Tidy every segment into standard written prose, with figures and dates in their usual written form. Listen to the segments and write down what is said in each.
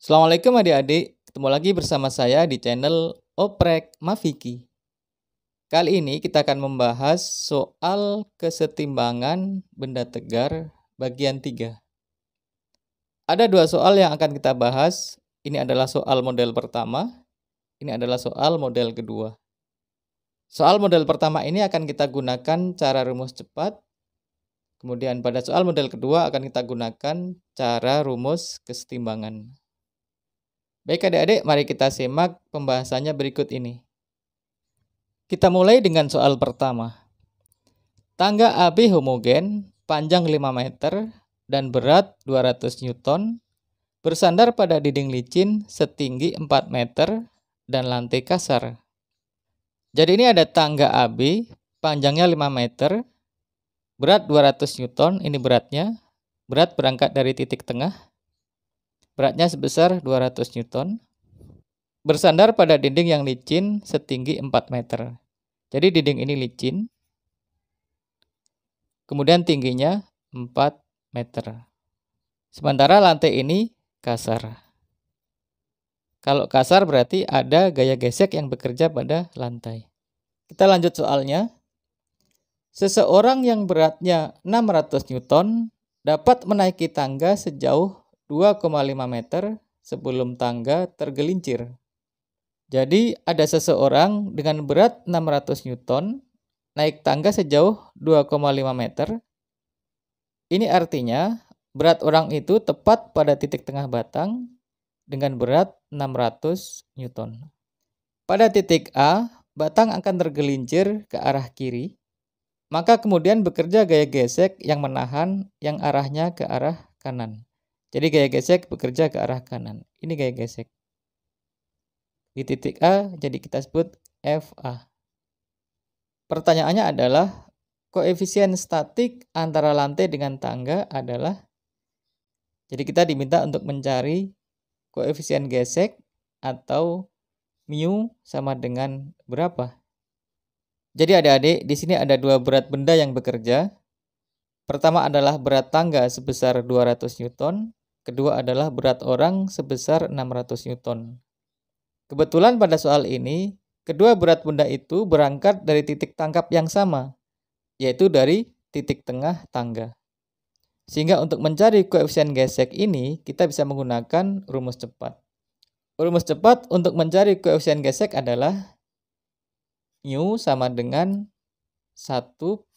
Assalamualaikum adik-adik, ketemu lagi bersama saya di channel Oprek Mafiki. Kali ini kita akan membahas soal kesetimbangan benda tegar bagian 3. Ada dua soal yang akan kita bahas, ini adalah soal model pertama, ini adalah soal model kedua. Soal model pertama ini akan kita gunakan cara rumus cepat, kemudian pada soal model kedua akan kita gunakan cara rumus kesetimbangan. Baik adik-adik, mari kita simak pembahasannya berikut ini. Kita mulai dengan soal pertama. Tangga AB homogen, panjang 5 meter dan berat 200 Newton, bersandar pada dinding licin setinggi 4 meter dan lantai kasar. Jadi ini ada tangga AB, panjangnya 5 meter, berat 200 Newton, ini beratnya. Berat berangkat dari titik tengah. Beratnya sebesar 200 Newton. Bersandar pada dinding yang licin setinggi 4 meter. Jadi dinding ini licin. Kemudian tingginya 4 meter. Sementara lantai ini kasar. Kalau kasar berarti ada gaya gesek yang bekerja pada lantai. Kita lanjut soalnya. Seseorang yang beratnya 600 Newton dapat menaiki tangga sejauh 2,5 meter sebelum tangga tergelincir. Jadi ada seseorang dengan berat 600 Newton naik tangga sejauh 2,5 meter. Ini artinya berat orang itu tepat pada titik tengah batang dengan berat 600 Newton. Pada titik A, batang akan tergelincir ke arah kiri. Maka kemudian bekerja gaya gesek yang menahan yang arahnya ke arah kanan. Jadi gaya gesek bekerja ke arah kanan. Ini gaya gesek. Di titik A, jadi kita sebut FA. Pertanyaannya adalah, koefisien statik antara lantai dengan tangga adalah, jadi kita diminta untuk mencari koefisien gesek atau mu sama dengan berapa. Jadi adik-adik, di sini ada dua berat benda yang bekerja. Pertama adalah berat tangga sebesar 200 Newton. Kedua adalah berat orang sebesar 600 Newton. Kebetulan pada soal ini, kedua berat benda itu berangkat dari titik tangkap yang sama, yaitu dari titik tengah tangga. Sehingga untuk mencari koefisien gesek ini, kita bisa menggunakan rumus cepat. Rumus cepat untuk mencari koefisien gesek adalah mu sama dengan 1/2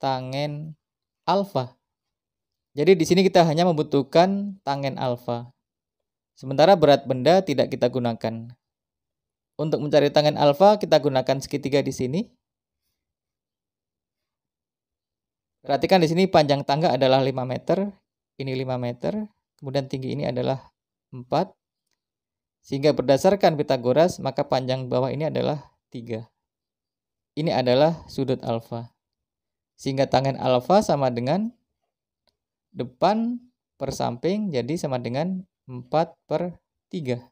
tangen alfa. Jadi di sini kita hanya membutuhkan tangen alfa. Sementara berat benda tidak kita gunakan. Untuk mencari tangen alfa kita gunakan segitiga di sini. Perhatikan di sini panjang tangga adalah 5 meter, ini 5 meter, kemudian tinggi ini adalah 4. Sehingga berdasarkan Pythagoras, maka panjang bawah ini adalah 3. Ini adalah sudut alfa. Sehingga tangen alfa sama dengan depan per samping, jadi sama dengan 4/3.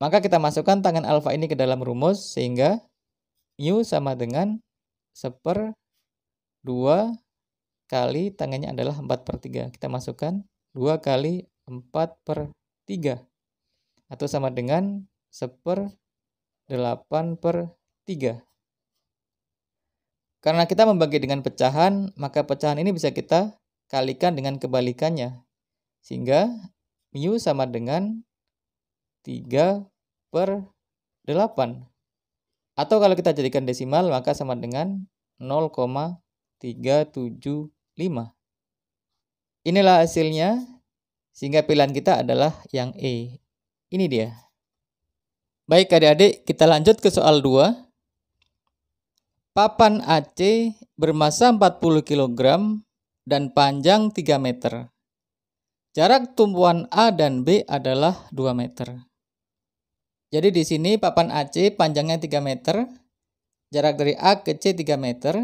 Maka kita masukkan tangen alfa ini ke dalam rumus, sehingga mu sama dengan 1/2 kali tangennya adalah 4/3. Kita masukkan 2 kali 4/3. Atau sama dengan 1/8/3. Karena kita membagi dengan pecahan, maka pecahan ini bisa kita kalikan dengan kebalikannya. Sehingga mu sama dengan 3/8. Atau kalau kita jadikan desimal, maka sama dengan 0,375. Inilah hasilnya, sehingga pilihan kita adalah yang E. Ini dia. Baik adik-adik, kita lanjut ke soal 2. Papan AC bermassa 40 kg dan panjang 3 meter. Jarak tumpuan A dan B adalah 2 meter. Jadi di sini papan AC panjangnya 3 meter, jarak dari A ke C 3 meter.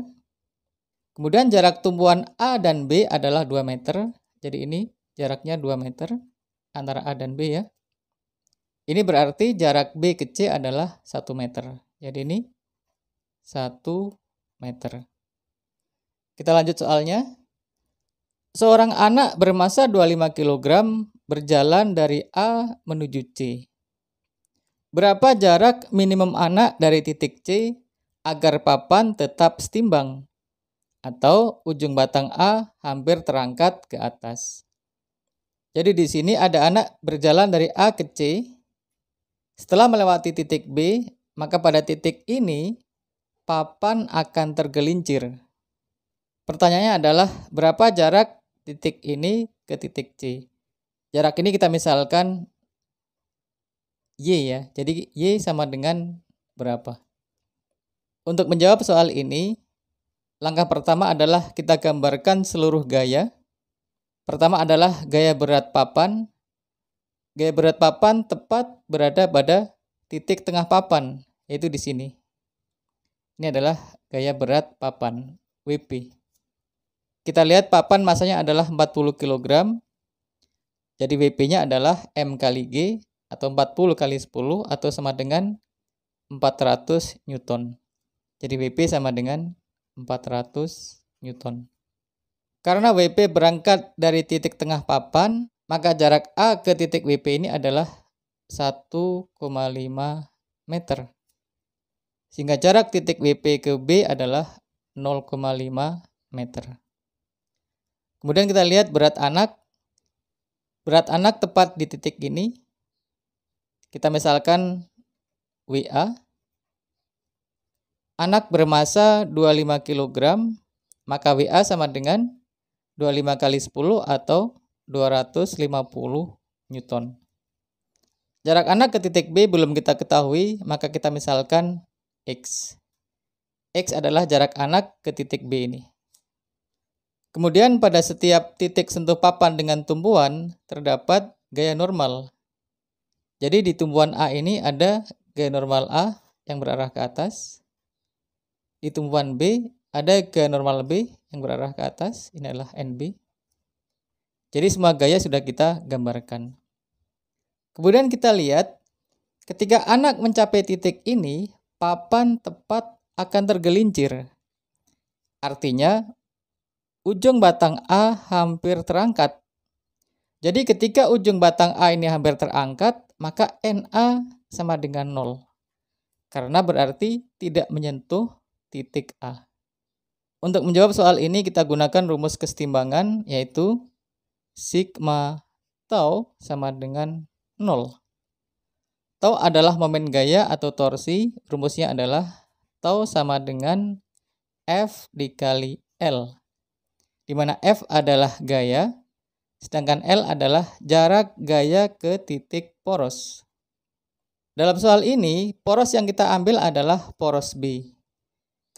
Kemudian jarak tumpuan A dan B adalah 2 meter. Jadi ini jaraknya 2 meter antara A dan B ya. Ini berarti jarak B ke C adalah 1 meter. Jadi ini 1 meter. Kita lanjut soalnya. Seorang anak bermassa 25 kg berjalan dari A menuju C. Berapa jarak minimum anak dari titik C agar papan tetap setimbang? Atau ujung batang A hampir terangkat ke atas. Jadi di sini ada anak berjalan dari A ke C. Setelah melewati titik B, maka pada titik ini papan akan tergelincir. Pertanyaannya adalah berapa jarak titik ini ke titik C? Jarak ini kita misalkan Y ya. Jadi Y sama dengan berapa? Untuk menjawab soal ini, langkah pertama adalah kita gambarkan seluruh gaya. Pertama adalah gaya berat papan. Gaya berat papan tepat berada pada titik tengah papan, yaitu di sini. Ini adalah gaya berat papan, WP. Kita lihat papan masanya adalah 40 kg. Jadi WP-nya adalah M kali G atau 40 kali 10 atau sama dengan 400 Newton. Jadi WP sama dengan 400 Newton. Karena WP berangkat dari titik tengah papan, maka jarak A ke titik WP ini adalah 1,5 meter. Sehingga jarak titik WP ke B adalah 0,5 meter. Kemudian kita lihat berat anak. Berat anak tepat di titik ini. Kita misalkan WA. Anak bermasa 25 kg, maka WA sama dengan 25 kali 10 atau 250 Newton. Jarak anak ke titik B belum kita ketahui, maka kita misalkan X. X adalah jarak anak ke titik B ini. Kemudian pada setiap titik sentuh papan dengan tumpuan terdapat gaya normal. Jadi di tumpuan A ini ada gaya normal A yang berarah ke atas. Di tumpuan B ada gaya normal B yang berarah ke atas. Ini adalah NB. Jadi semua gaya sudah kita gambarkan. Kemudian kita lihat ketika anak mencapai titik ini, papan tepat akan tergelincir. Artinya ujung batang A hampir terangkat. Jadi ketika ujung batang A ini hampir terangkat, maka NA sama dengan 0. Karena berarti tidak menyentuh titik A. Untuk menjawab soal ini kita gunakan rumus kesetimbangan, yaitu sigma tau sama dengan 0. Tau adalah momen gaya atau torsi, rumusnya adalah tau sama dengan F dikali L. Di mana F adalah gaya, sedangkan L adalah jarak gaya ke titik poros. Dalam soal ini, poros yang kita ambil adalah poros B.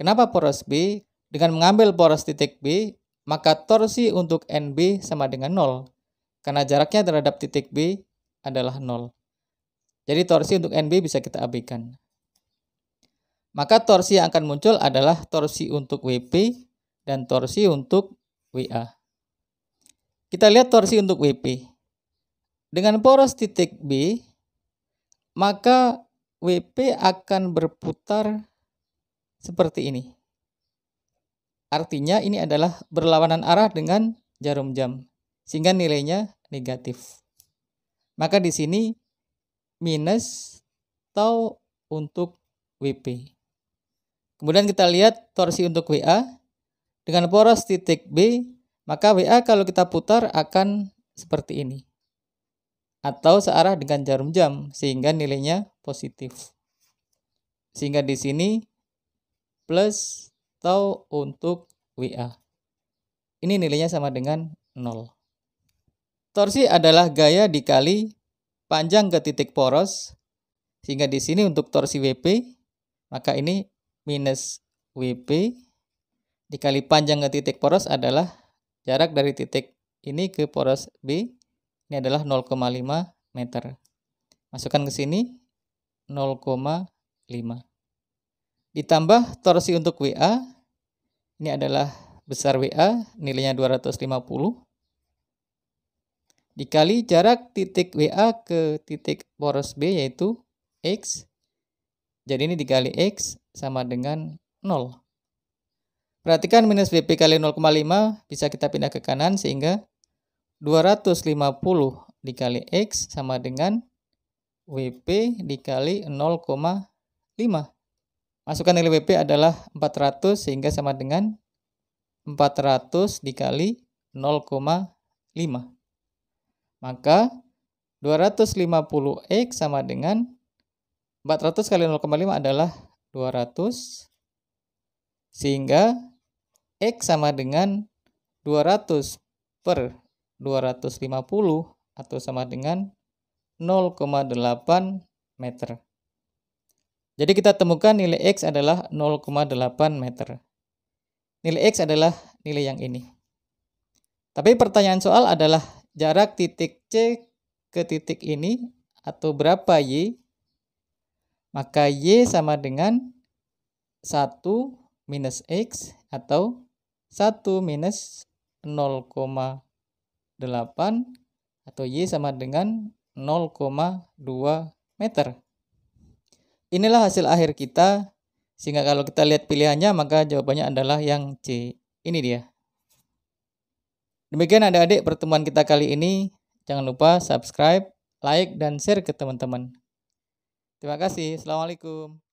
Kenapa poros B? Dengan mengambil poros titik B, maka torsi untuk NB sama dengan 0. Karena jaraknya terhadap titik B adalah 0. Jadi torsi untuk NB bisa kita abaikan. Maka torsi yang akan muncul adalah torsi untuk WP dan torsi untuk WA. Kita lihat torsi untuk WP. Dengan poros titik B, maka WP akan berputar seperti ini. Artinya ini adalah berlawanan arah dengan jarum jam, sehingga nilainya negatif. Maka di sini minus tau untuk WP. Kemudian kita lihat torsi untuk WA. Dengan poros titik B, maka WA kalau kita putar akan seperti ini. Atau searah dengan jarum jam, sehingga nilainya positif. Sehingga di sini plus tau untuk WA. Ini nilainya sama dengan 0. Torsi adalah gaya dikali panjang ke titik poros. Sehingga di sini untuk torsi WP, maka ini minus WP dikali panjang ke titik poros adalah jarak dari titik ini ke poros B. Ini adalah 0,5 meter. Masukkan ke sini 0,5. Ditambah torsi untuk WA. Ini adalah besar WA, nilainya 250. Dikali jarak titik WA ke titik poros B yaitu X. Jadi ini dikali X sama dengan 0. Perhatikan minus WP kali 0,5 bisa kita pindah ke kanan sehingga 250 dikali X sama dengan WP dikali 0,5. Masukkan nilai WP adalah 400 sehingga sama dengan 400 dikali 0,5. Maka 250X sama dengan 400 kali 0,5 adalah 200. Sehingga X sama dengan 200 per 250 atau sama dengan 0,8 meter. Jadi kita temukan nilai X adalah 0,8 meter. Nilai X adalah nilai yang ini. Tapi pertanyaan soal adalah jarak titik C ke titik ini atau berapa Y? Maka Y sama dengan 1 minus X atau 1 minus 0,8 atau Y sama dengan 0,2 meter. Inilah hasil akhir kita, sehingga kalau kita lihat pilihannya maka jawabannya adalah yang C. Ini dia. Demikian adik-adik pertemuan kita kali ini. Jangan lupa subscribe, like, dan share ke teman-teman. Terima kasih. Assalamualaikum.